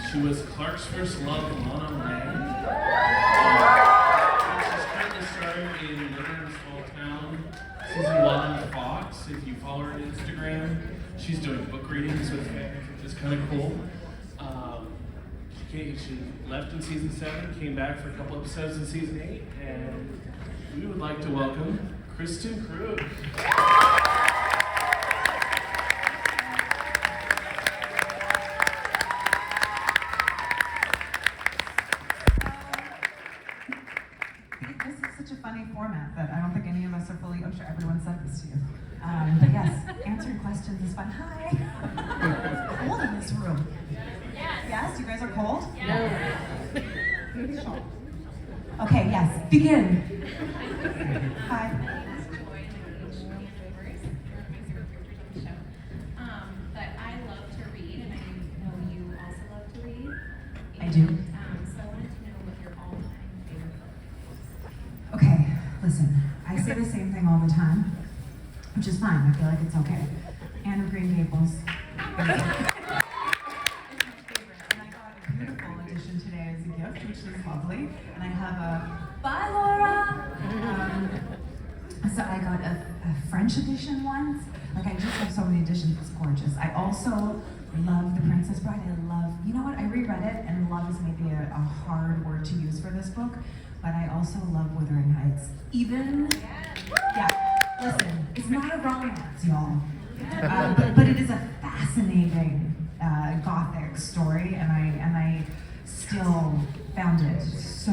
She was Clark's first love, Lana and Lex. She's currently starring in Living in a Small Town, season 1 on Fox. If you follow her on Instagram, she's doing book readings with me, which is kind of cool. She left in season 7, came back for a couple episodes in season 8, and we would like to welcome Kristin Kreuk. This is such a funny format that I don't think any of us are fully, I'm sure everyone said this to you. But yes, answering questions is fun. Hi. Cold in this room. Yes, you guys are cold? Yeah. Okay, yes, begin. Hi. But I love to read, and I know you also love to read. I do. So I wanted to know what your all-time favorite book is. Okay, listen, I say the same thing all the time, which is fine, I feel like it's okay. Anne of Green Gables. Which is lovely, and I have a bye Laura. So I got a French edition once. Like I just have so many editions. It's gorgeous. I also love The Princess Bride. You know what? I reread it, and love is maybe a hard word to use for this book, but I also love Wuthering Heights. Listen, it's not a romance, y'all, but it is a fascinating gothic story, and I still found it so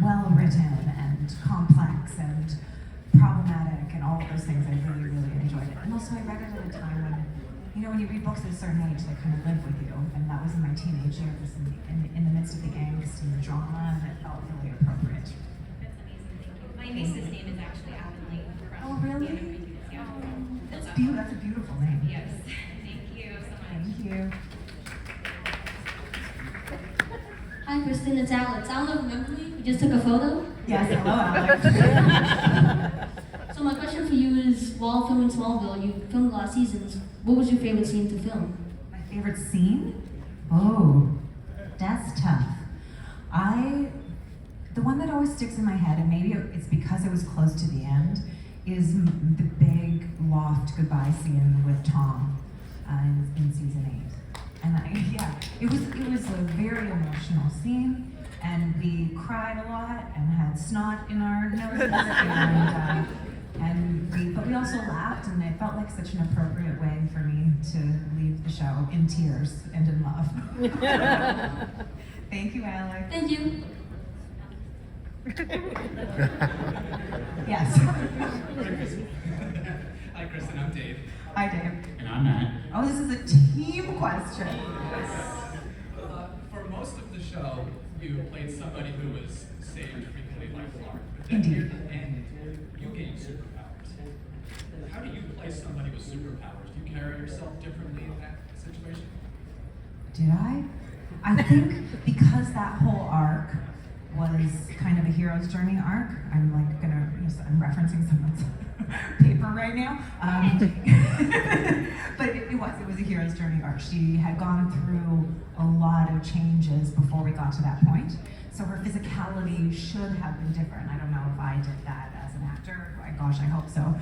well written and complex and problematic and all of those things. I really, really enjoyed it. And also I read it at a time when, when you read books at a certain age, they kind of live with you. And that was in my teenage years, in the midst of the angst and the drama, and it felt really appropriate. That's amazing, thank you. My niece's name is actually Avonlea from Oh, really? That's That's a beautiful name. Yes, thank you so much. Thank you. Hi, Kristen, it's Alex. I don't know if you remember me. We just took a photo. Yes, hello, Alex. So my question for you is, while filming Smallville, you filmed a lot of seasons. What was your favorite scene to film? My favorite scene? Oh, that's tough. The one that always sticks in my head, and maybe it's because it was close to the end, is the big loft goodbye scene with Tom in season 8. And it was a very emotional scene, and we cried a lot and had snot in our noses, but we also laughed, and it felt like such an appropriate way for me to leave the show in tears and in love. Thank you, Alex. Thank you. Yes. Hi, Kristen, I'm Dave. Hi, Dave. And I'm Matt. Oh, this is a team question. For most of the show, you played somebody who was saved frequently by Clark. But then Indeed. near the end, you gained superpowers. How do you play somebody with superpowers? Do you carry yourself differently in that situation? Did I? I think because that whole arc was kind of a hero's journey arc. I'm referencing someone's paper right now. But it was a hero's journey arc. She had gone through a lot of changes before we got to that point. So her physicality should have been different. I don't know if I did that as an actor. Gosh, I hope so.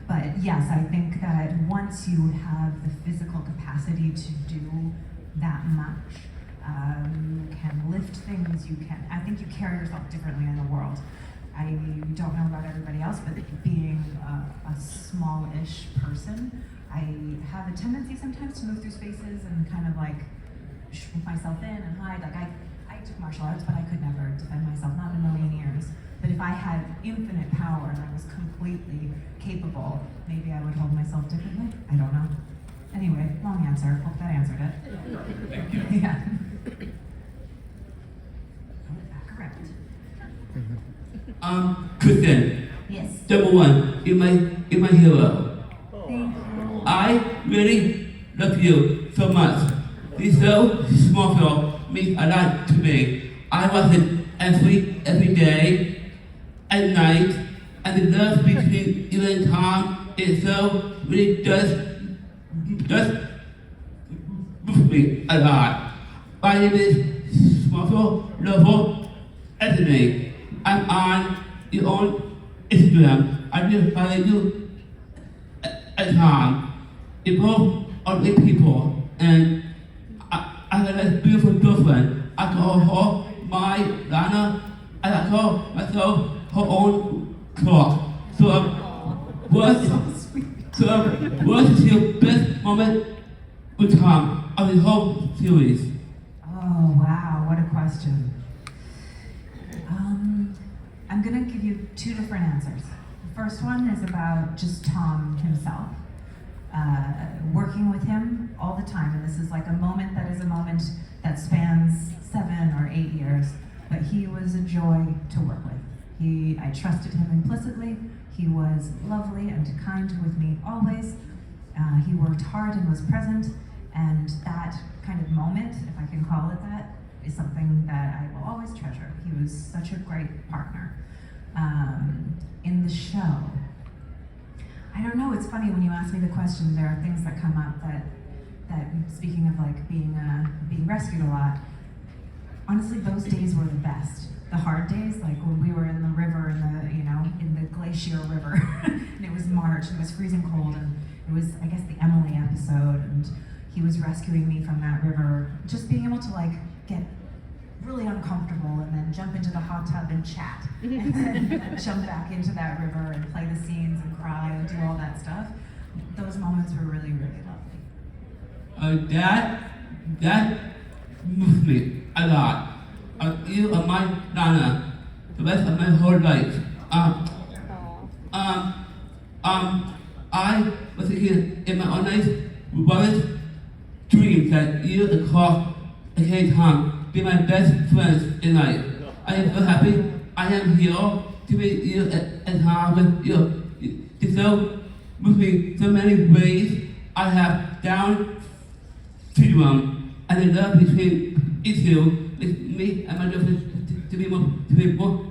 But yes, I think that once you have the physical capacity to do that much, you can lift things, I think you carry yourself differently in the world. I don't know about everybody else, but being a small-ish person, I have a tendency sometimes to move through spaces and kind of like shrink myself in and hide. Like I took martial arts, but I could never defend myself, not in a million years. But if I had infinite power and I was completely capable, maybe I would hold myself differently. I don't know. Anyway, long answer. Hope that answered it. Thank you. Yeah. Back around. Kristen, Yes. number one, you're my hero. Thank you. I really love you so much. This show, Smallville, means a lot to me. I watch it every day, at night, and the love between you and Tom is so really does move me a lot. My name is Smallville Level Anthony. I'm on your own Instagram. I just follow you at time. You're both ugly people, and I have a beautiful girlfriend. I call her my Lana, and I call myself her own Clark. What is your best moment with Tom of the whole series? Oh, wow, what a question. I'm gonna give you two different answers. The first one is about just Tom himself. Working with him all the time, and this is like a moment that spans 7 or 8 years, but he was a joy to work with. I trusted him implicitly. He was lovely and kind with me always. He worked hard and was present, and that kind of moment, if I can call it that, is something that I will always treasure. He was such a great partner. In the show, I don't know, it's funny when you ask me the question, there are things that come up that speaking of like being rescued a lot, honestly those days were the best. The hard days, like when we were in the river, in the glacier river, and it was March, and it was freezing cold, and it was, I guess, the Emily episode, and he was rescuing me from that river. Just being able to like get really uncomfortable and then jump into the hot tub and chat, and then jump back into that river and play the scenes and cry and do all that stuff. Those moments were really, really lovely. That moved me a lot. You are my Lana, the rest of my whole life. I was a kid in my own life, wildest dreams that you and Clark and Kate Tom be my best friends in life. I am so happy I am here to meet you and Tom with you. You so moved me so many ways. I have Down syndrome, and the love between each two makes me and my girlfriend to be more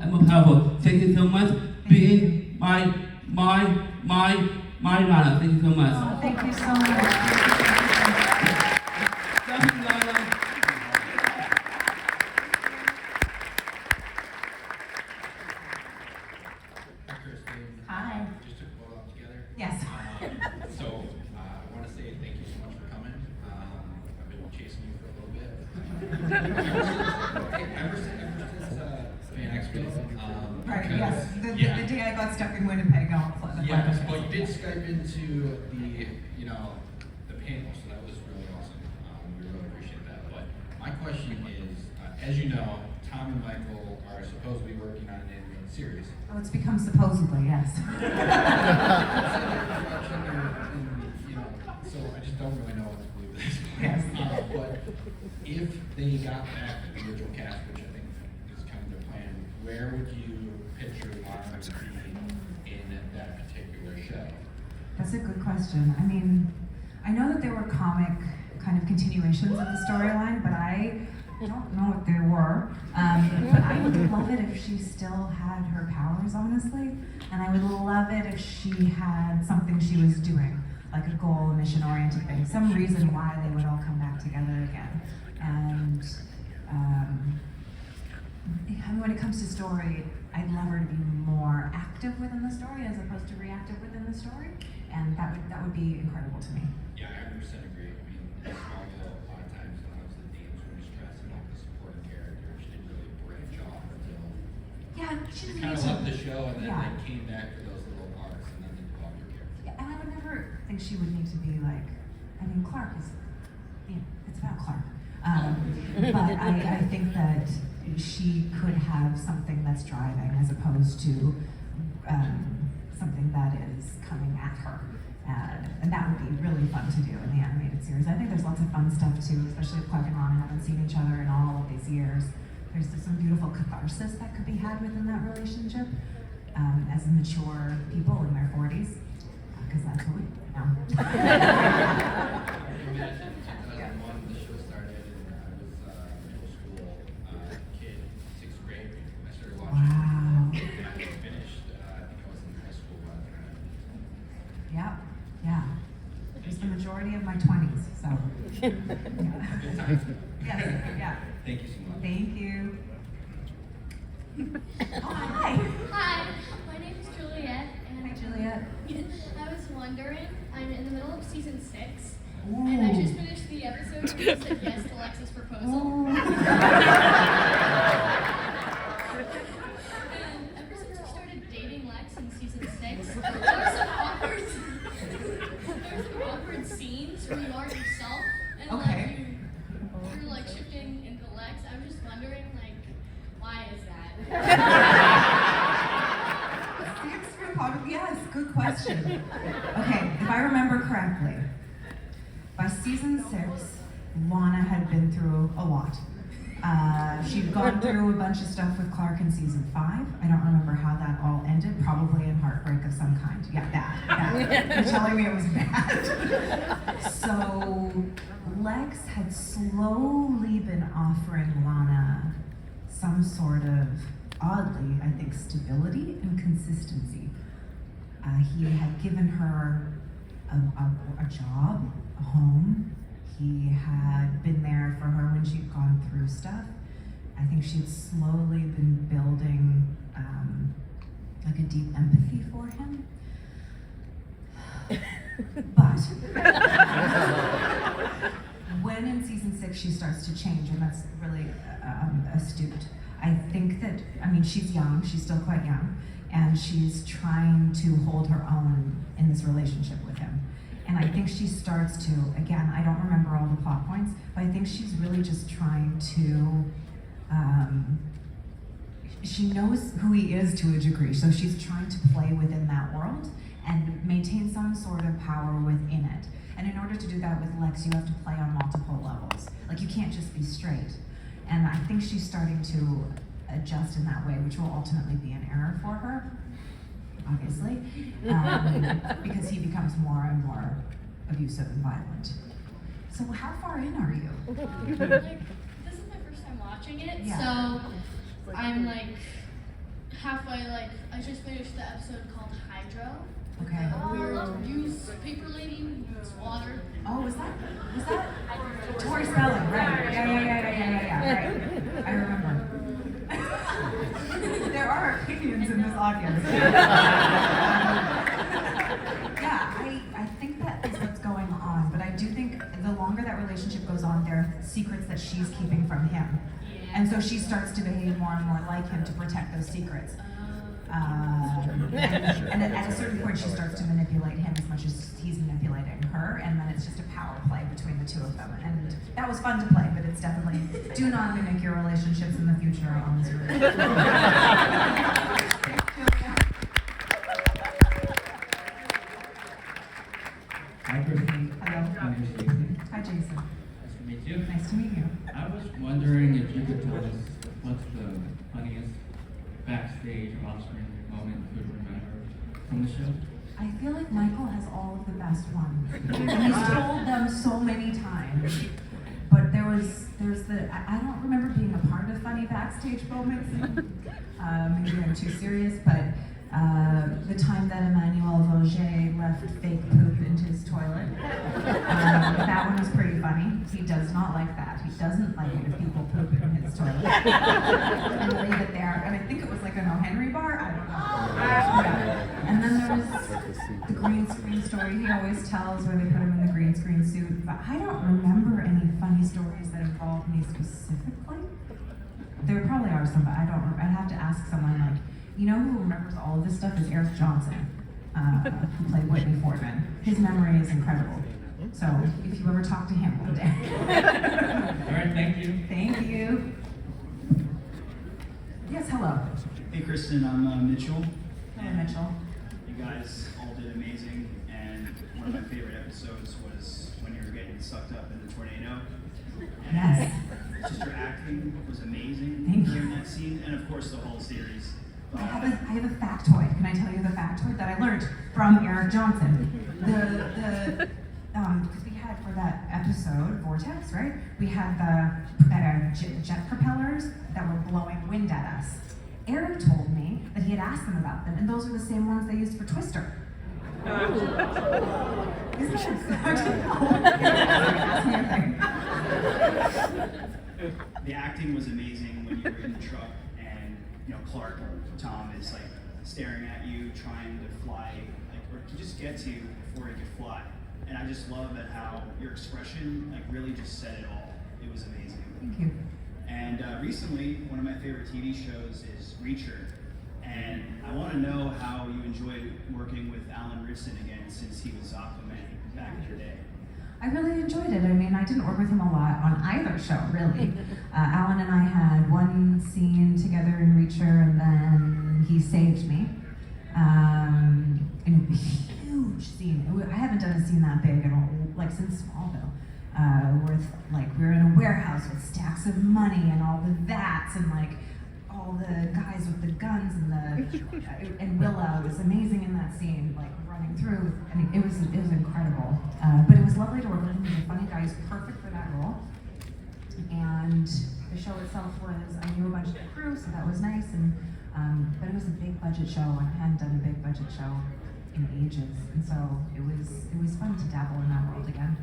and more powerful. Thank you so much being my Lana. Thank you so much. Oh, thank you so much. Thank you, Lana. Hi, Kristen. Hi. Just took a photo up together. Yes. So, I want to say thank you so much for coming. I've been chasing you for a little bit. Ever since Fan Expo. Right, because- yes. The yeah. day I got stuck in Winnipeg, all of a sudden. Yes, but you did Skype into the panel, so that was really awesome. We really appreciate that. But my question is, as you know, Tom and Michael are supposed to be working on an animated series. Oh, it's become supposedly, yes. So I just don't really know what to believe at this point. Yes. But if they got back the original cast, which I think is kind of their plan, where would you picture Lana to be in that particular show? That's a good question. I mean, I know that there were comic kind of continuations of the storyline, but I don't know if there were. But I would love it if she still had her powers, honestly. And I would love it if she had something she was doing, like a goal, a mission-oriented thing, some reason why they would all come back together again. And I mean, when it comes to story, I'd love her to be more active within the story as opposed to reactive within the story. And that would be incredible to me. Yeah, I 100% agree. I mean, in Smallville, a lot of times when I was the Dames were stressed and like the supporting character, she didn't really branch off until Yeah, she she doesn't kind need of to. left the show and then Yeah. they came back for those little arcs and then they developed her character. Yeah, and I would never think she would need to be like, I mean, Clark is, it's about Clark. But I think that she could have something that's driving as opposed to something that is coming at her. And that would be really fun to do in the animated series. I think there's lots of fun stuff too, especially if Clark and Lana haven't seen each other in all of these years. There's some beautiful catharsis that could be had within that relationship as mature people in their 40s, because that's what we know. You mentioned 2001, the show started, and I was a middle school kid, 6th grade. I started watching. Wow. And I finished, I think I was in high school by the time. Yeah. It was the majority of my 20s, so. Good times. Yeah, Yeah. Thank you so much. Thank you. Oh, hi. Hi, my name is Juliet, and Hi, Juliet. I was wondering, I'm in the middle of season 6, Ooh. and I just finished the episode where you said yes to Lex's proposal. Ooh. And ever since you started dating Lex in season 6, there were some awkward scenes where you aren't yourself, and Okay. like you're like shifting into Lex. I'm just wondering, like, why is that? Yes, good question. Okay, if I remember correctly, by season 6, Lana had been through a lot. She'd gone through a bunch of stuff with Clark in season 5. I don't remember how that all ended, probably in heartbreak of some kind. Yeah, bad. You're telling me it was bad. So Lex had slowly been offering Lana some sort of, oddly, I think, stability and consistency. He had given her a job, a home. He had been there for her when she'd gone through stuff. I think she'd slowly been building like a deep empathy for him. But when in season 6 she starts to change, and that's really astute. I think that, I mean, she's young, she's still quite young, and she's trying to hold her own in this relationship with him. And I think she starts to, again, I don't remember all the plot points, but I think she's really just trying to, she knows who he is to a degree, so she's trying to play within that world and maintain some sort of power within it. And in order to do that with Lex, you have to play on multiple levels. Like, you can't just be straight. And I think she's starting to adjust in that way, which will ultimately be an error for her, obviously, because he becomes more and more abusive and violent. So how far in are you? Like, this is my first time watching it, Yeah. so I'm like halfway. Like, I just finished the episode called Hydro. Okay. Weird use paper lady, use water. Oh, was that Tori Spelling, right? Yeah, right. I remember. There are opinions in this audience. Yeah, I think that is what's going on, but I do think the longer that relationship goes on, there are secrets that she's keeping from him. And so she starts to behave more and more like him to protect those secrets. And at a certain point, she starts to manipulate him as much as he's manipulating her, and then it's just a power play between the two of them. And that was fun to play, but it's definitely, do not mimic your relationships in the future on this room. Hi, Kristen. Hello. My name is Jason. Hi, Jason. Nice to meet you. Nice to meet you. I was wondering if you could tell us what's the funniest backstage or off-screen moment you could remember from the show? I feel like Michael has all of the best ones. And he's told them so many times. But there's I don't remember being a part of funny backstage moments. Maybe I'm too serious, but the time that Emmanuel Vauger left fake poop into his toilet, that one was pretty funny. He does not like that. He doesn't like it if people poop in his toilet. And leave it there. And I think it was like an O. Henry bar. I don't know. Yeah. And then there was the green screen story he always tells where they put him in the green screen suit. But I don't remember any funny stories that involve me specifically. There probably are some, but I don't. I'd have to ask someone like, you know who remembers all of this stuff is Eric Johnson, who played Whitney Fordman. His memory is incredible. So if you ever talk to him one day. All right, thank you. Thank you. Yes, hello. Hey Kristen, I'm Mitchell. Hello, Mitchell. You guys all did amazing, and one of my favorite episodes was when you were getting sucked up in the tornado. And Yes. just your acting was amazing Thank you. during that scene, and of course the whole series. I have a factoid. Can I tell you the factoid that I learned from Eric Johnson? Because we had for that episode, Vortex, right? We had the jet propellers that were blowing wind at us. Eric told me that he had asked them about them, and those are the same ones they used for Twister. Isn't that I didn't know. Ask me a thing. the acting was amazing when you were in the truck and Clark, Tom, is like staring at you, trying to fly, like, or to just get to you before he could fly. And I just love that how your expression like really just said it all. It was amazing. Thank you. And recently, one of my favorite TV shows is Reacher. And I want to know how you enjoyed working with Alan Ritson again, since he was Aquaman back in the day. I really enjoyed it. I mean, I didn't work with him a lot on either show, really. Alan and I had one scene together in Reacher, and then he saved me. And it was a huge scene. I haven't done a scene that big in since Smallville. With we were in a warehouse with stacks of money and all the vats and all the guys with the guns and Willow was amazing in that scene, running through. I mean, it was incredible. But it was lovely to work with him. He's a funny guy. He's perfect for that role. And the show itself I knew a bunch of the crew, so that was nice. And but it was a big budget show, and I hadn't done a big budget show in ages, and so it was fun to dabble in that world again.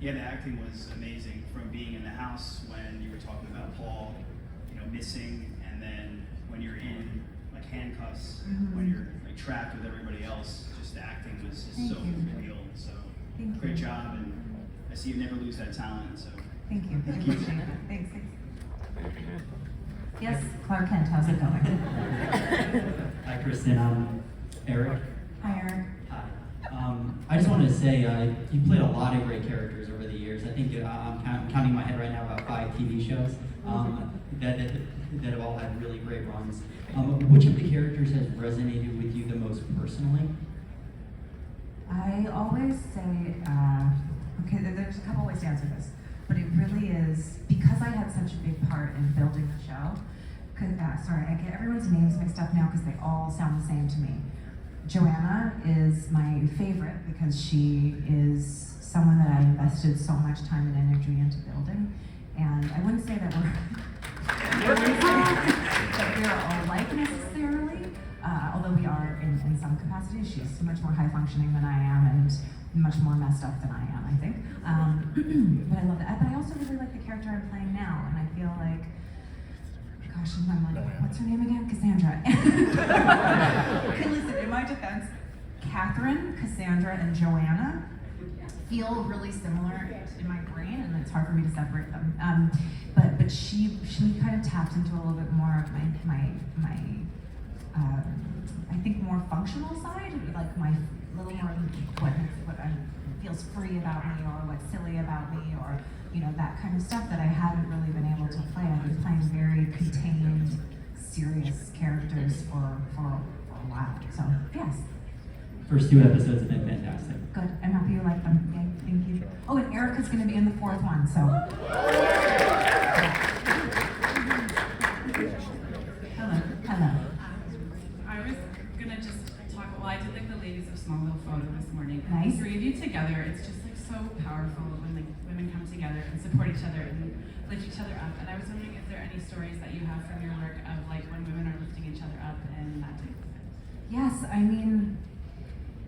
Yeah, the acting was amazing. From being in the house when you were talking about Paul, missing, and then when you're in handcuffs, when you're trapped with everybody else, just the acting was just so real. So great job, and I see you never lose that talent. So thank you. I appreciate it. Thanks. Yes, Clark Kent, how's it going? Hi, Kristen. I'm Eric. Hi, Eric. Hi. I just wanted to say you played a lot of great characters over the years. I think I'm counting in my head right now about 5 TV shows that have all had really great runs. Which of the characters has resonated with you the most personally? I always say, there's a couple ways to answer this, but it really is, because I had such a big part in building the show, I get everyone's names mixed up now because they all sound the same to me. Joanna is my favorite because she is someone that I invested so much time and energy into building, and I wouldn't say that we're alike necessarily, although we are in some capacity. She's much more high functioning than I am and much more messed up than I am, I think. But I love that. But I also really like the character I'm playing now, and I feel like, gosh, I'm what's her name again? Cassandra. Okay, listen, in my defense, Catherine, Cassandra, and Joanna feel really similar in my brain, and it's hard for me to separate them. But she kind of taps into a little bit more of my I think more functional side, like my little more what feels free about me, or what's silly about me, or that kind of stuff that I haven't really been able to play. I've been playing very contained, serious characters for a while. So yes. First 2 episodes have been fantastic. Good. I'm happy you like them. Yay, thank you. Oh, and Erica's going to be in the 4th one, so. Hello. I was going to just talk, I did the ladies of Smallville photo this morning. Nice. The 3 of you together, it's just so powerful when women come together and support each other and lift each other up. And I was wondering if there are any stories that you have from your work of when women are lifting each other up and that type of thing. Yes, I mean,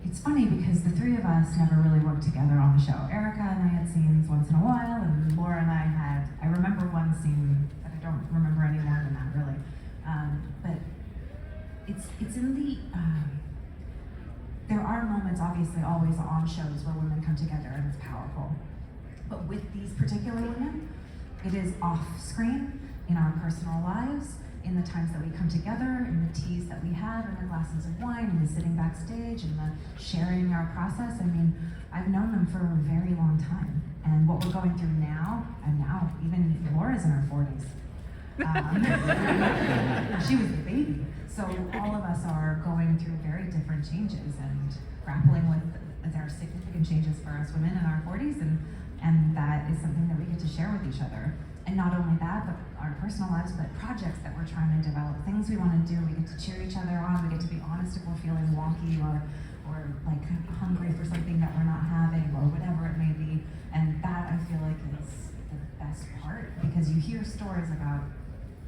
it's funny because the 3 of us never really worked together on the show. Erica and I had scenes once in a while, and Laura and I remember one scene, but I don't remember any more than that really. But it's in the, there are moments obviously always on shows where women come together and it's powerful. But with these particular women, it is off screen, in our personal lives, in the times that we come together, in the teas that we have, in the glasses of wine, in the sitting backstage, in the sharing our process. I mean, I've known them for a very long time. And what we're going through now, and now even Laura's in her 40s. She was a baby. So all of us are going through very different changes and grappling with there are significant changes for us women in our 40s, and that is something that we get to share with each other. And not only that, but our personal lives, but projects that we're trying to develop, things we want to do. We get to cheer each other on. We get to be honest if we're feeling wonky or hungry for something that we're not having, or whatever it may be. And that, I feel like, is the best part, because you hear stories about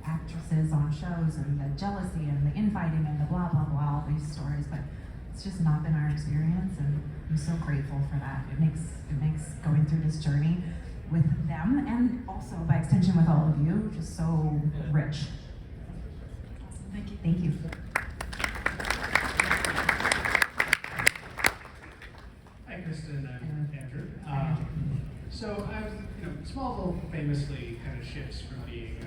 actresses on shows and the jealousy and the infighting and the blah, blah, blah, all these stories, but it's just not been our experience, and I'm so grateful for that. It makes going through this journey with them, and also by extension with all of you, just so rich. Thank you. Thank you. Hi, Kristen and Andrew. So I was, Smallville famously kind of shifts from being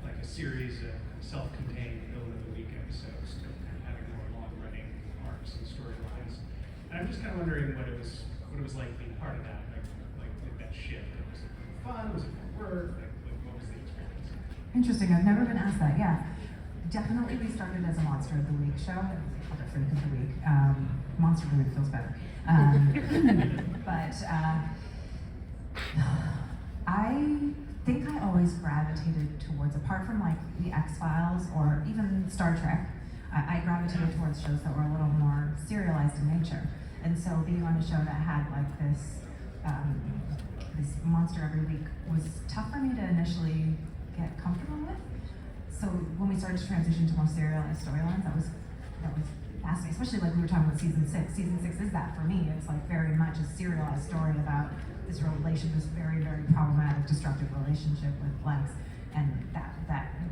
like a series of self-contained villain of the week episodes to kind of having more long-running arcs and storylines. And I'm just kind of wondering what it was like being part of that, like that shift. Was it fun? Was it for work? Like what was the experience? Interesting. I've never been asked that. Yeah, definitely. We started as a Monster of the Week show. Other Freak of the Week. Monster of the Week feels better. But I think I always gravitated towards, apart from like the X-Files or even Star Trek, I gravitated towards shows that were a little more serialized in nature. And so being on a show that had like this monster every week was tough for me to initially get comfortable with. So when we started to transition to more serialized storylines, that was fascinating, especially like we were talking about season 6. Season 6 is that for me. It's like very much a serialized story about this very, very problematic, destructive relationship with Lex. And that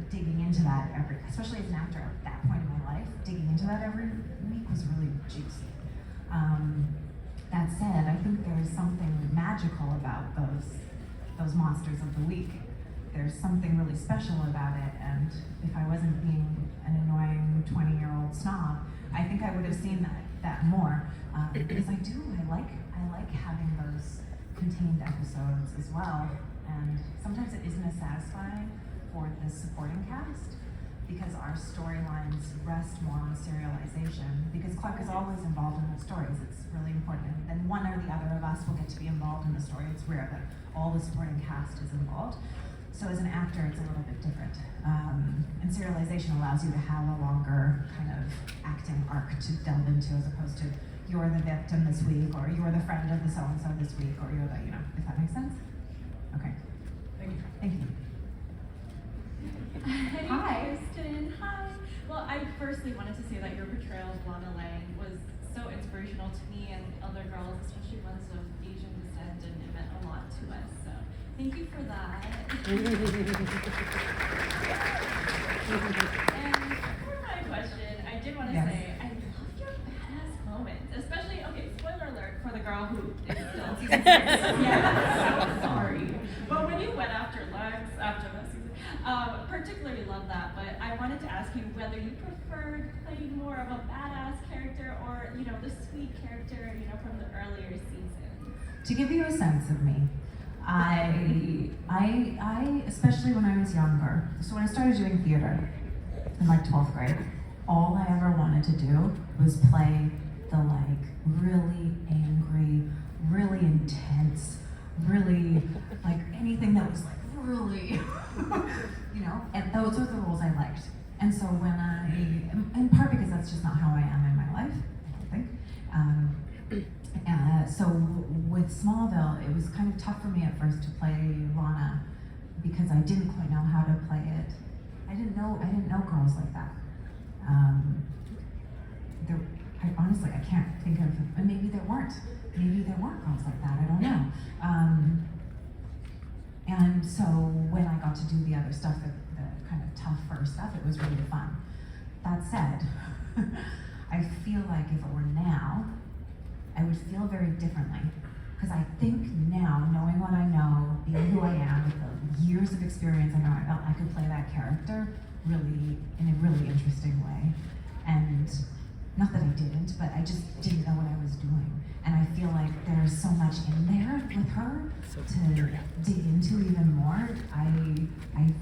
digging into that especially as an actor at that point in my life, digging into that every week was really juicy. That said, I think there's something magical about those monsters of the week. There's something really special about it, and if I wasn't being an annoying 20-year-old snob, I think I would have seen that more. Because I like having those contained episodes as well, and sometimes it isn't as satisfying for the supporting cast because our storylines rest more on serialization, because Clark is always involved in the stories. It's really important, and one or the other of us will get to be involved in the story. It's rare that all the supporting cast is involved. So as an actor, it's a little bit different. And serialization allows you to have a longer kind of acting arc to delve into, as opposed to you're the victim this week, or you're the friend of the so-and-so this week, or you're the, if that makes sense? Okay. Thank you. Thank you. Hi, Kristen. Hi. Well, I firstly wanted to say that your portrayal of Lana Lang was so inspirational to me and other girls, especially ones of Asian descent, and it meant a lot to us. So thank you for that. And for my question, I did want to say I loved your badass moment, especially, spoiler alert for the girl who is still in season 6. Yeah, so sorry. But when you went after Lex after that season, particularly love that. But I wanted to ask you whether you preferred playing more of a badass character or, the sweet character, from the earlier seasons. To give you a sense of me, I especially when I was younger, so when I started doing theater in like 12th grade, all I ever wanted to do was play the like really angry, really intense, really like anything that was like really, and those were the roles I liked. And so when in part because that's just not how I am in my life, I don't think. So with Smallville, it was kind of tough for me at first to play Lana because I didn't quite know how to play it. I didn't know girls like that. Honestly, I can't think of, and maybe there weren't girls like that. I don't know. And so when I got to do the other stuff, the kind of tougher stuff, it was really fun. That said, I feel like if it were now, I would feel very differently. Because I think now, knowing what I know, being who I am, with the years of experience I know, I felt I could play that character really in a really interesting way. And not that I didn't, but I just didn't know what I was doing. And I feel like there's so much in there with her to dig into even more. I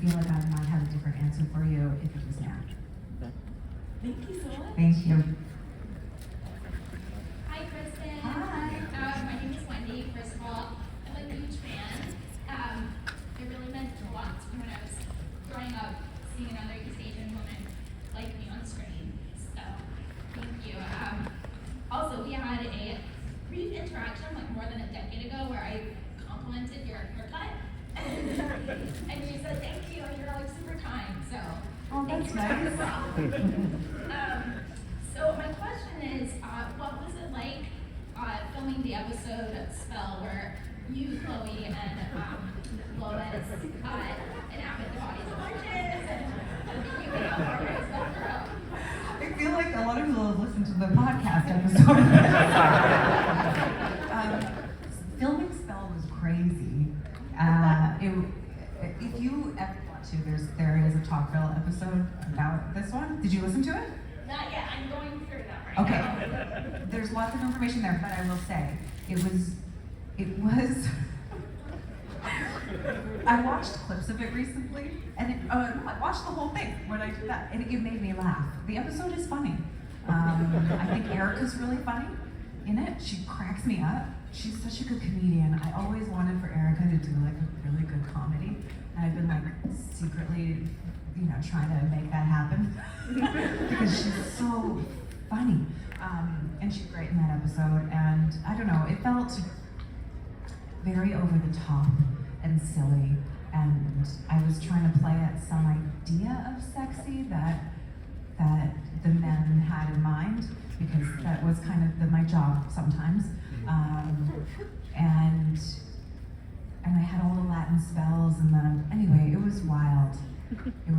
feel like I might have a different answer for you if it was now. Thank you so much. Thank you. Hi, Kristen. Hi. My name is Wendy. First of all, I'm a huge fan. It really meant a lot to me when I was growing up, seeing another East Asian woman like me on screen. So, thank you. Also, we had a brief interaction like more than a decade ago where I complimented your haircut. And you said thank you, and you're like super kind. So, that's nice. So my question is, what was it like filming the episode Spell where you, Chloe, and Lois, and out with the bodies of witches, and you get orders all through. I feel like a lot of people have listened to the podcast episode. Filming Spell was crazy. If you ever want to, there is a Talkville episode about this one. Did you listen to it? Not yet. I'm going through that right now. Okay. There's lots of information there, but I will say it was. I watched clips of it recently, and I watched the whole thing when I did that, and it made me laugh. The episode is funny. I think Erica's really funny in it. She cracks me up. She's such a good comedian. I always wanted for Erica to do like a really good comedy, and I've been like secretly, trying to make that happen because she's so funny. And she's great in that episode. And I don't know, it felt very over the top and silly, and I was trying to play at some idea of sexy that the men had in mind, because that was kind of my job sometimes. And I had all the Latin spells, and then anyway, it was wild. It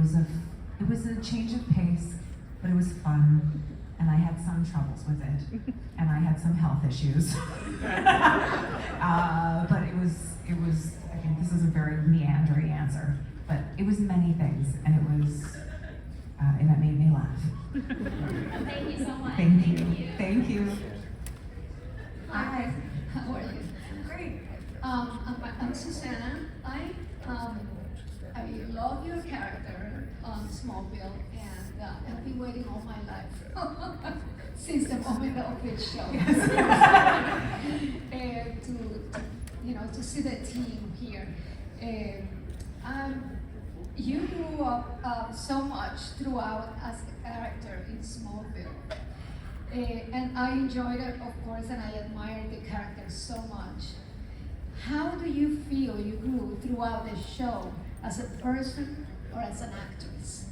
was a change of pace, but it was fun, and I had some troubles with it, and I had some health issues. But it was, again, this is a very meandering answer, but it was many things, and and it made me laugh. Thank you so much. Thank you. Thank you. Hi, how are you? Great. I'm Susanna. I love your character on Smallville, and I've been waiting all my life since the moment of this show. To see the team here. You grew up so much throughout as a character in Smallville. And I enjoyed it, of course, and I admired the character so much. How do you feel you grew throughout the show, as a person or as an actress?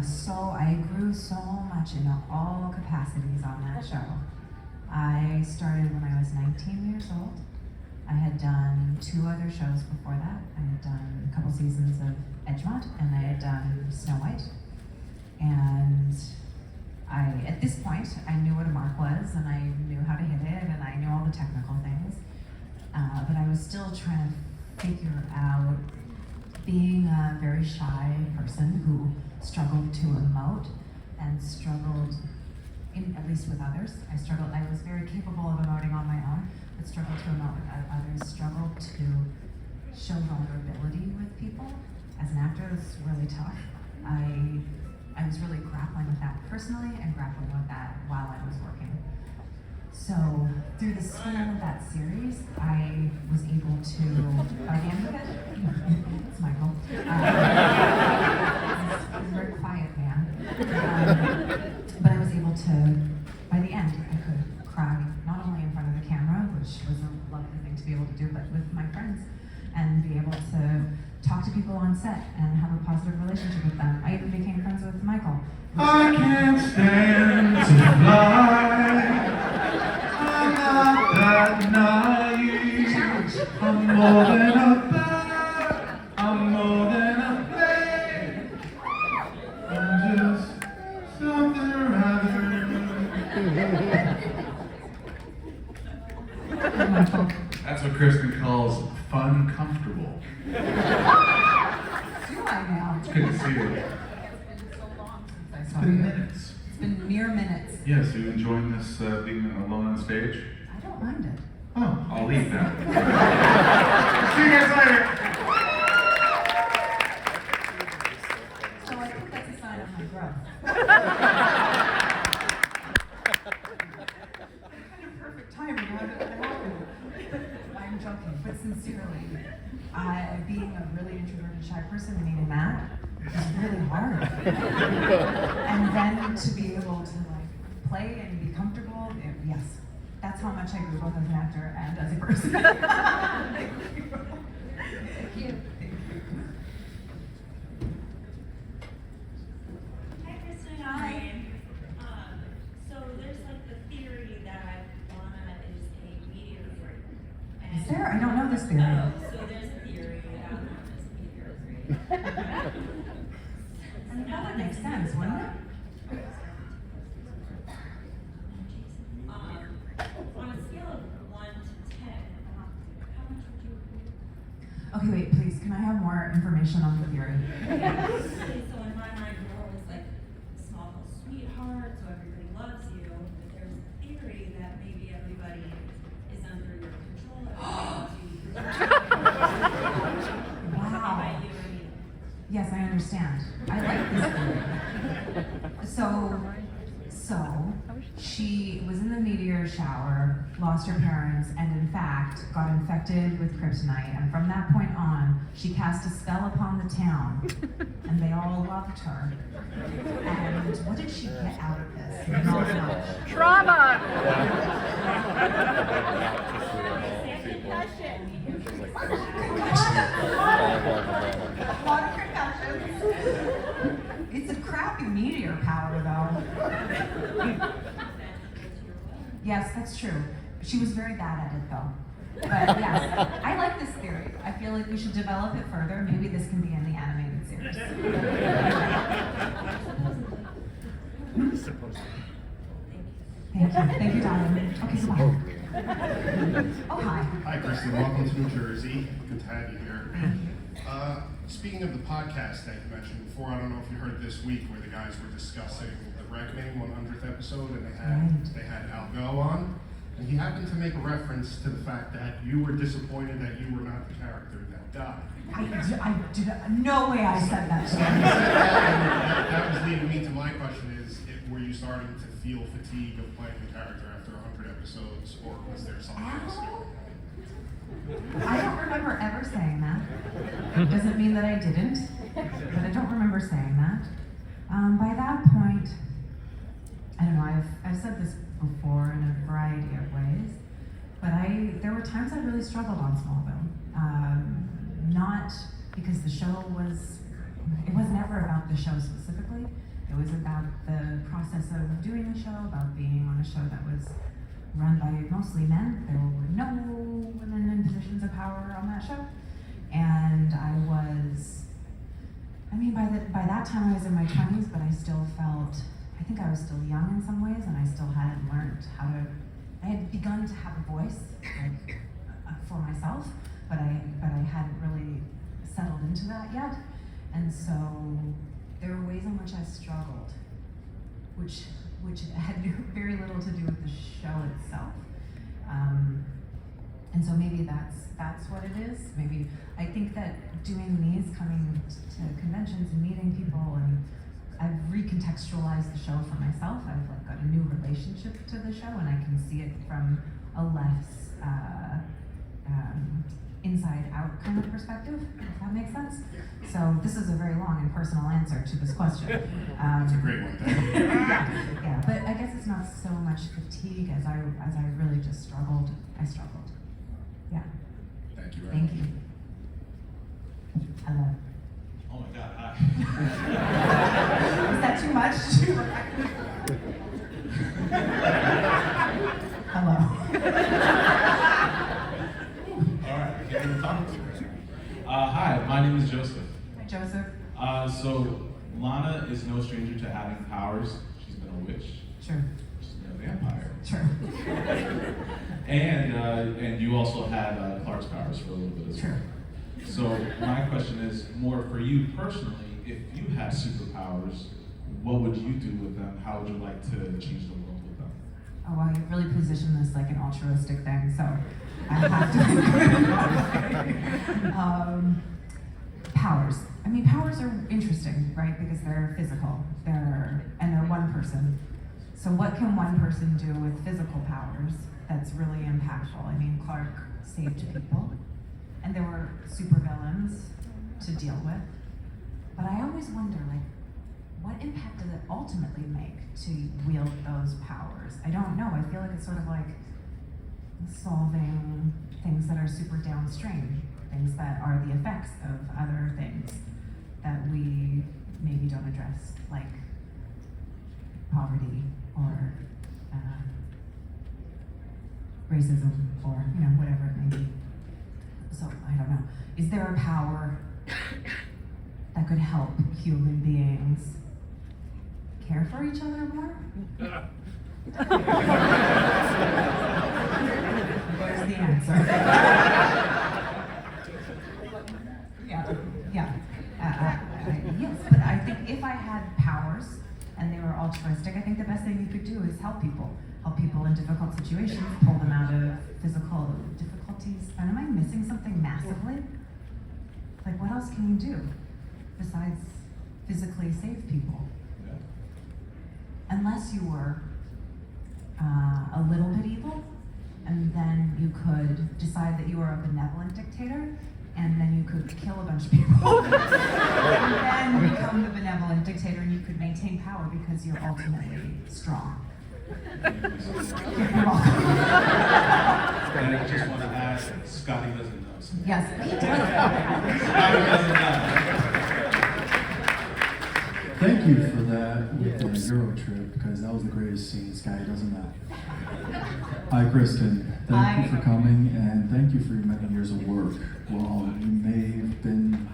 So I grew so much in all capacities on that show. I started when I was 19 years old. I had done 2 other shows before that. I had done a couple seasons of Edgemont, and I had done Snow White. And at this point, I knew what a mark was, and I knew how to hit it, and I knew all the technical things. But I was still trying to figure out, being a very shy person who struggled to emote and struggled, at least with others. I was very capable of emoting on my own, but struggled to emote with others, struggled to show vulnerability with people. As an actor, it's really tough. I was really grappling with that personally and grappling with that while I was working. So through the span of that series, I was able to, by the end of it, it's Michael, he's a very quiet man, but I was able to, by the end, I could cry, not only in front of the camera, which was a lovely thing to be able to do, but with my friends, and be able to talk to people on set and have a positive relationship with them. I even became friends with Michael. I can't stand to fly. I'm not that naive. I'm more than a bat. I'm more than a babe. I'm just something rather. That's what Kristen calls fun comfortable. Do I now? It's good to see you. It's been minutes. It's been mere minutes. Yes, you enjoying this being alone on stage? I don't mind it. Oh, I'll leave now. See you guys later. So I think that's a sign of my growth. Kind of perfect timing. How did that happen? I'm joking, but sincerely, being a really introverted, shy person and needing that is really hard. And then to be able to play and be comfortable, yes, that's how much I grew both as an actor and as a person. Thank you. Thank you. Hi, Kristen. Hi. So there's the theory that Lana is a meteor. Is there? theory. Oh, so there's a theory about this behavior. That would make sense, wouldn't it? On a scale of 1 to 10, how much would you agree? Okay, wait, please, can I have more information on the theory? Okay, so in my mind, you're always like a small little sweetheart, so everybody loves you. But there's a theory that maybe everybody is under your control. Wow. By you, I mean. Yes, I understand. I like this theory. So she was in the meteor shower, lost her parents, and in fact got infected with kryptonite. And from that point on, she cast a spell upon the town, and they all loved her. And what did she get out of this? Not much. Trauma! A lot of concussions. It's a crappy meteor power, though. Yes, that's true. She was very bad at it, though. But yes, I like this theory. I feel like we should develop it further. Maybe this can be in the animated series. Thank you. Thank you, darling. Okay, goodbye. Oh, hi. Hi, Kristen. Welcome to New Jersey. Good to have you here. Speaking of the podcast that you mentioned before, I don't know if you heard this week where the guys were discussing the Reckoning 100th episode, and they had Al Go on, and he happened to make a reference to the fact that you were disappointed that you were not the character that died. I did. No way I said that. So you said that, and that was leading me to my question: were you starting to feel fatigue of playing the character after 100 episodes, or was there something else? I don't remember ever saying that. Doesn't mean that I didn't, but I don't remember saying that. By that point, I don't know, I've said this before in a variety of ways, but there were times I really struggled on Smallville. Not because the show it was never about the show specifically. It was about the process of doing the show, about being on a show that was run by mostly men. There were no women in positions of power on that show. And by that time I was in my 20s, but I still I think I was still young in some ways, and I still hadn't learned I had begun to have a voice for myself, but I hadn't really settled into that yet. And so there were ways in which I struggled, which had very little to do with the show itself. And so maybe that's what it is. Maybe I think that doing these, coming to conventions and meeting people, and I've recontextualized the show for myself. I've got a new relationship to the show, and I can see it from a less inside-out kind of perspective, if that makes sense. So this is a very long and personal answer to this question. It's a great one, thank you. Yeah, but I guess it's not so much fatigue as I really just struggled. I struggled. Yeah. Thank you. Thank you. Hello. Oh my God, hi. Is that too much? Hello. All right, I can't even talk to you. Hi, my name is Joseph. Hi, Joseph. So Lana is no stranger to having powers. She's been a witch. Sure. She's been a vampire. Sure. And you also had Clark's powers for a little bit as well. Sure. So my question is more for you personally. If you had superpowers, what would you do with them? How would you like to change the world with them? Oh, well, you really position this like an altruistic thing, so I have to. Powers. I mean, powers are interesting, right? Because they're physical. And they're one person. So what can one person do with physical powers that's really impactful? I mean, Clark saved people, and there were supervillains to deal with. But I always wonder, what impact does it ultimately make to wield those powers? I don't know. I feel like it's sort of like solving things that are super downstream, things that are the effects of other things that we maybe don't address, like poverty or racism or whatever it may be. So is there a power that could help human beings care for each other more? Where's the answer? Yeah. Yes, but I think if I had powers and they were altruistic, I think the best thing you could do is help people in difficult situations, pull them out of physical difficulties. And am I missing something massively? Like, what else can you do besides physically save people? Unless you were a little bit evil, and then you could decide that you were a benevolent dictator, and then you could kill a bunch of people, and then become the benevolent dictator, and you could maintain power because you're ultimately strong. And I just want to add, Scotty doesn't know. So. Yes, he does. Scotty doesn't know. Thank you for that with the Euro trip, because that was the greatest scene. Sky doesn't know. Hi, Kristen. Thank you for coming, and thank you for your many years of work. While you may have been,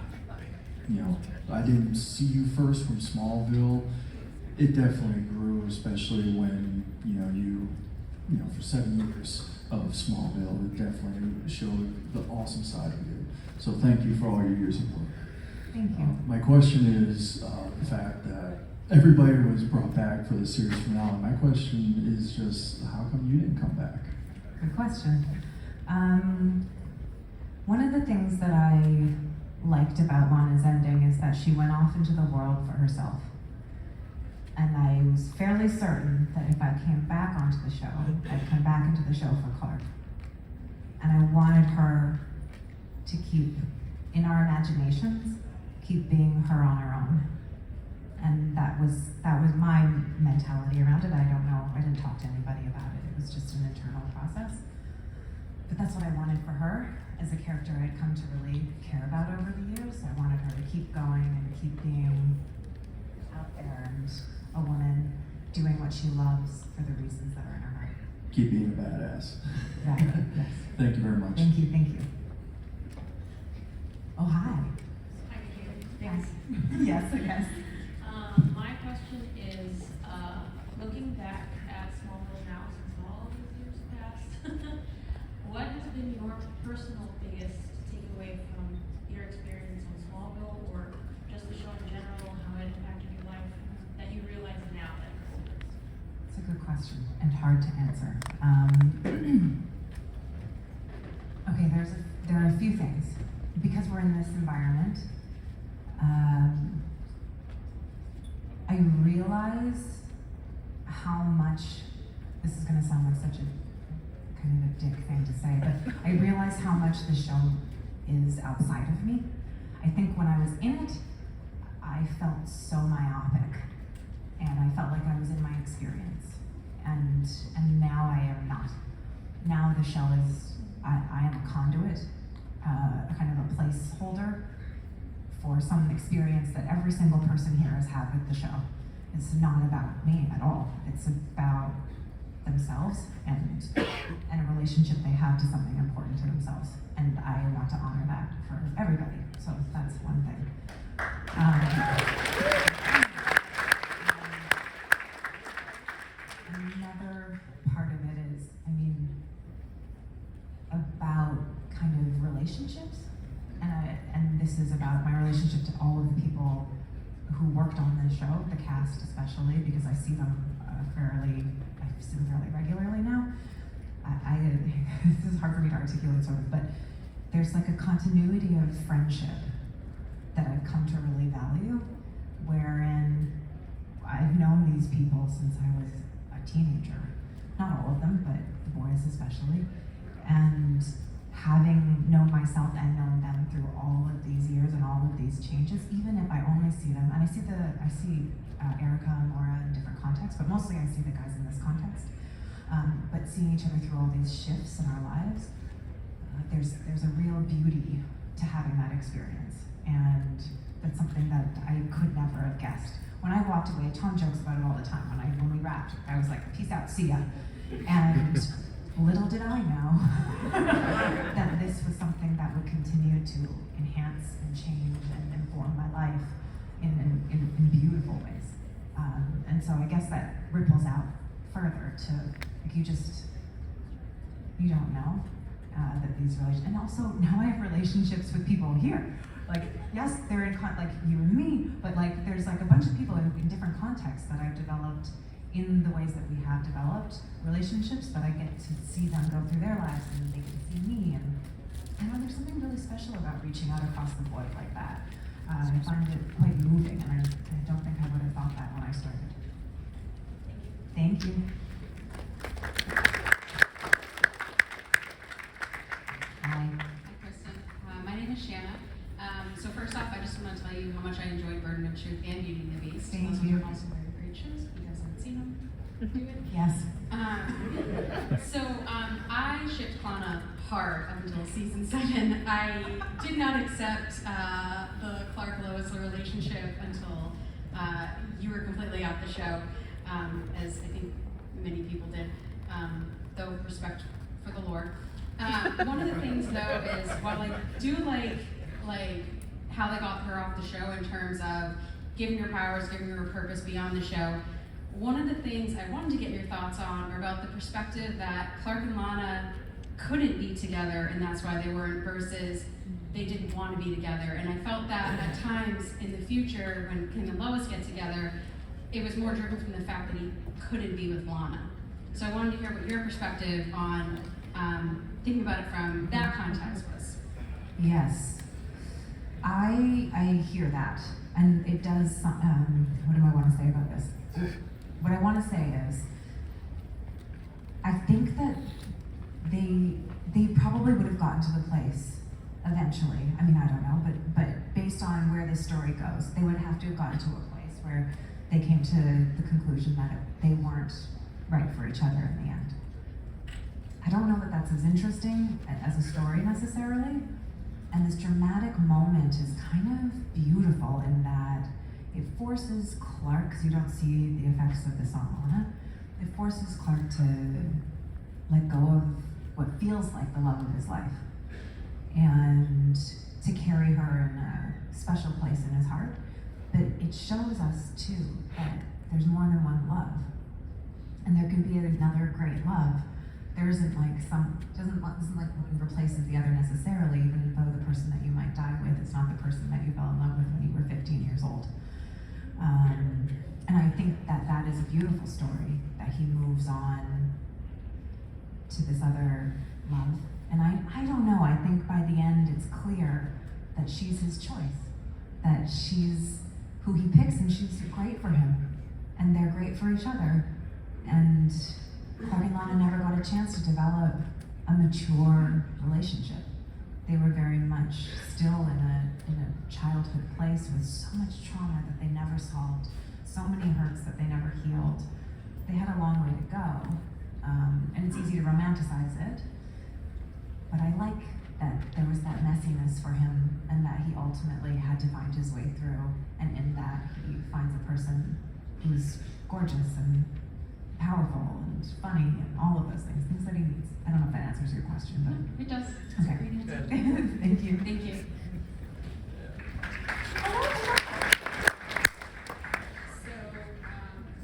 I didn't see you first from Smallville. It definitely grew, especially when, you for 7 years of Smallville, it definitely showed the awesome side of you. So thank you for all your years of work. Thank you. My question is the fact that everybody was brought back for the series finale. My question is just, how come you didn't come back? Good question. One of the things that I liked about Lana's ending is that she went off into the world for herself. And I was fairly certain that if I came back onto the show, I'd come back into the show for Clark. And I wanted her to keep, in our imaginations, keep being her on her own. And that was my mentality around it. I don't know, I didn't talk to anybody about it. It was just an internal process. But that's what I wanted for her as a character I'd come to really care about over the years. I wanted her to keep going and keep being out there and a woman doing what she loves for the reasons that are in her heart. Keep being a badass. Exactly, yes. Thank you very much. Thank you. Oh, hi. Thanks. Yes. My question is, looking back at Smallville now, since all of these years passed, what has been your personal biggest takeaway from your experience on Smallville, or just the show in general, how it impacted your life, that you realize now that it's older? It's a good question and hard to answer. Okay, there are a few things. Because we're in this environment, I realize how much, this is going to sound like such a kind of a dick thing to say, but I realize how much the show is outside of me. I think when I was in it, I felt so myopic, and I felt like I was in my experience, and now I am not. Now the show is, I am a conduit, kind of a placeholder for some experience that every single person here has had with the show. It's not about me at all. It's about themselves and a relationship they have to something important to themselves. And I want to honor that for everybody. So that's one thing. Another part of it is, about kind of relationships. And this is about my relationship to all of the people who worked on the show, the cast especially, because I see them fairly regularly now. This is hard for me to articulate sort of, but there's like a continuity of friendship that I've come to really value, wherein I've known these people since I was a teenager. Not all of them, but the boys especially. And having known myself and known them through all of these years and all of these changes, even if I only see them, and I see Erica and Laura in different contexts, but mostly I see the guys in this context. But seeing each other through all these shifts in our lives, there's a real beauty to having that experience, and that's something that I could never have guessed. When I walked away, Tom jokes about it all the time. When we wrapped, I was like, "Peace out, see ya," and little did I know that this was something that would continue to enhance and change and inform my life in beautiful ways. And so I guess that ripples out further to, like, you don't know that these relationships, and also now I have relationships with people here. Like, yes, they're in like you and me, but like there's like a bunch of people in different contexts that I've developed in the ways that we have developed relationships, that I get to see them go through their lives and they can see me. And I know there's something really special about reaching out across the void like that. I find it quite moving, and I don't think I would have thought that when I started. Thank you. Hi, Kristen. My name is Shanna. So first off, I just want to tell you how much I enjoyed Burden of Truth and Beauty and the Beast. Thank Those you. are also very great shows. If you guys haven't seen them, do it. Yes. I shipped Lana hard up until season 7. I did not accept the Clark-Lois relationship until you were completely off the show, as I think many people did, though with respect for the Lord. One of the things, though, is while I do like how they got her off the show in terms of giving her powers, giving her a purpose beyond the show, one of the things I wanted to get your thoughts on are about the perspective that Clark and Lana couldn't be together, and that's why they weren't, versus they didn't want to be together. And I felt that at times in the future, when Kim and Lois get together, it was more driven from the fact that he couldn't be with Lana. So I wanted to hear what your perspective on thinking about it from that context was. Yes, I hear that, and it does. What do I want to say about this? What I want to say is, I think that they probably would have gotten to the place eventually. I mean, I don't know, but based on where this story goes, they would have to have gotten to a place where they came to the conclusion that they weren't right for each other in the end. I don't know that that's as interesting as a story necessarily, and this dramatic moment is kind of beautiful in that it forces Clark, because you don't see the effects of this on Lana, it forces Clark to let go of what feels like the love of his life and to carry her in a special place in his heart. But it shows us too that there's more than one love, and there can be another great love. There isn't like isn't like one replaces the other necessarily, even though the person that you might die with is not the person that you fell in love with when you were 15 years old. And I think that is a beautiful story, that he moves on to this other love. And I don't know, I think by the end it's clear that she's his choice, that she's who he picks, and she's great for him, and they're great for each other. And Clark and Lana never got a chance to develop a mature relationship. They were very much still in a childhood place with so much trauma that they never solved, so many hurts that they never healed. They had a long way to go, and it's easy to romanticize it, but I like that there was that messiness for him, and that he ultimately had to find his way through, and in that he finds a person who's gorgeous and powerful and funny and all of those things that he needs. I don't know if that answers your question, but it does. Okay. Thank you. Thank you.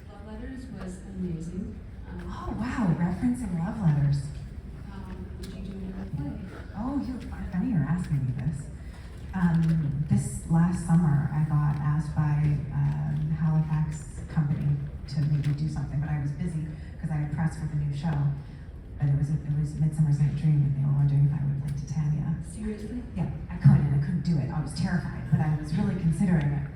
Love Letters was amazing. Oh wow, referencing love letters. Did you do another play? Oh, funny you're asking me this. This last summer, I got asked by Halifax company to maybe do something, but I was busy because I had press for the new show. But it was Midsummer's Night Dream, and they were wondering if I would play Titania. Seriously? Yeah, I couldn't do it. I was terrified, but I was really considering it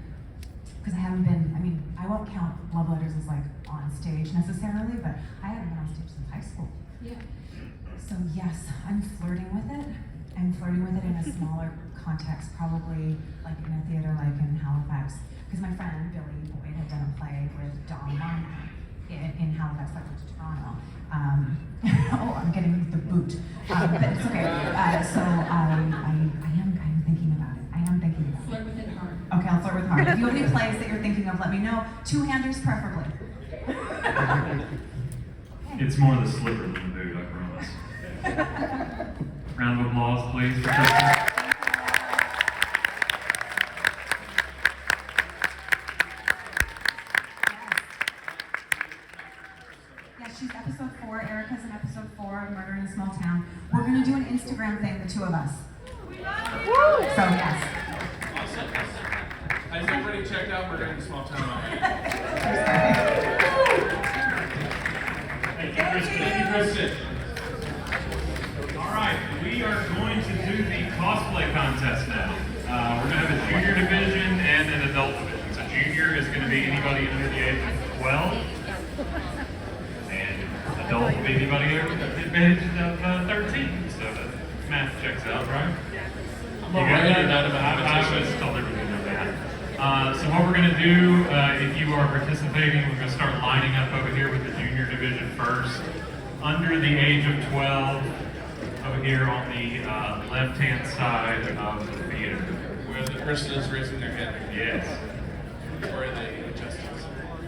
because I haven't been. I mean, I won't count Love Letters as like on stage necessarily, but I haven't been on stage since high school. Yeah. So yes, I'm flirting with it. I'm flirting with it in a smaller context, probably like in a theater like in Halifax, because my friend Billy Boyd had done a play with Don Lana in Halifax, that went to Toronto. Oh, I'm getting the boot, but it's okay. So I'm thinking about it. I am thinking about it. Flirt with it hard. Okay, I'll flirt with hard. If you have any plays that you're thinking of, let me know. Two-handers preferably. It's more the slipper than the boot, I promise. Round of applause, please, for Kristen. Yeah, she's episode 4. Erica's in episode 4 of Murder in a Small Town. We're going to do an Instagram thing, the two of us. So, yes. Awesome. Has everybody checked out Murder in a Small Town already? Thank you, Kristen. Thank you, Kristen. All right, we are going to do the cosplay contest now. We're going to have a junior division and an adult division. So junior is going to be anybody under the age of 12. And adult will be anybody over the age of 13. So the math checks out, right? I'm a writer, not a mathematician. I was told everyone know that. So what we're going to do, if you are participating, we're going to start lining up over here with the junior division first. Under the age of 12, over here on the left-hand side of the theater. Where the person is raising their hand. Yes. Or are they adjusting?